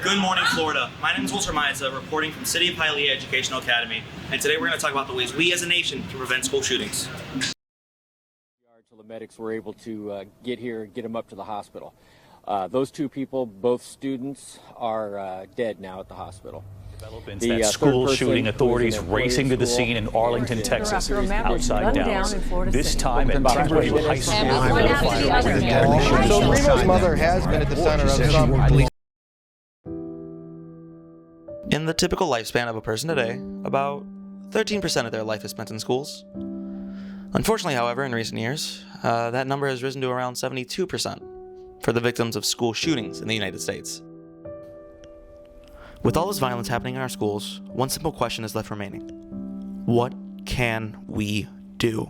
Good morning, Florida. My name is Walter Maiza, reporting from City of Hialeah Educational Academy, and today we're going to talk about the ways we as a nation can prevent school shootings. Until the medics were able to get here and get them up to the hospital. Those two people, both students, are dead now at the hospital. Developments that school shooting authorities racing to the scene in Arlington, Texas, outside Dallas. This time at Timberview High School. So Reno's mother has been at the center of some. In the typical lifespan of a person today, about 13% of their life is spent in schools. Unfortunately, however, in recent years, that number has risen to around 72% for the victims of school shootings in the United States. With all this violence happening in our schools, one simple question is left remaining. What can we do?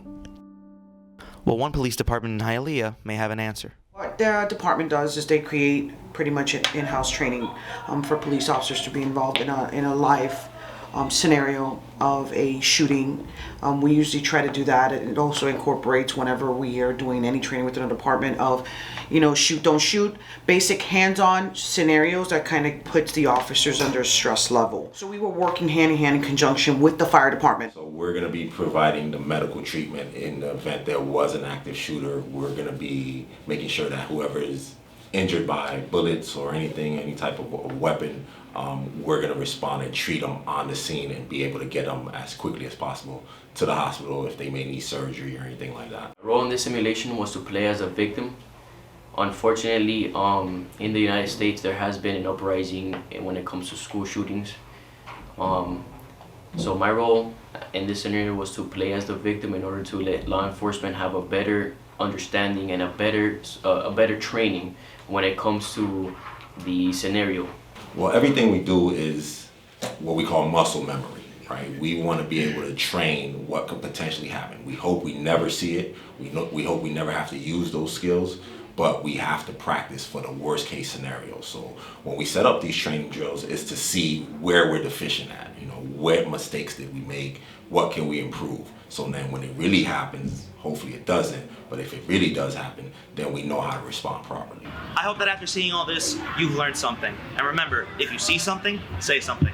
Well, one police department in Hialeah may have an answer. What the department does is they create pretty much an in-house training for police officers to be involved in a live scenario of a shooting. We usually try to do that. It also incorporates whenever we are doing any training within a department of, shoot, don't shoot, basic hands-on scenarios that kind of puts the officers under a stress level. So we were working hand-in-hand in conjunction with the fire department. So we're going to be providing the medical treatment in the event there was an active shooter. We're going to be making sure that whoever is injured by bullets or anything, any type of weapon, we're going to respond and treat them on the scene and be able to get them as quickly as possible to the hospital if they may need surgery or anything like that. My role in this simulation was to play as a victim. Unfortunately, in the United States, there has been an uprising when it comes to school shootings. So my role in this scenario was to play as the victim in order to let law enforcement have a better understanding and a better training when it comes to the scenario. Well, everything we do is what we call muscle memory, right? We want to be able to train what could potentially happen. We hope we never see it. We hope we never have to use those skills, but we have to practice for the worst case scenario. So when we set up these training drills, it's to see where we're deficient at, what mistakes did we make, what can we improve? So then when it really happens, hopefully it doesn't, but if it really does happen, then we know how to respond properly. I hope that after seeing all this, you've learned something. And remember, if you see something, say something.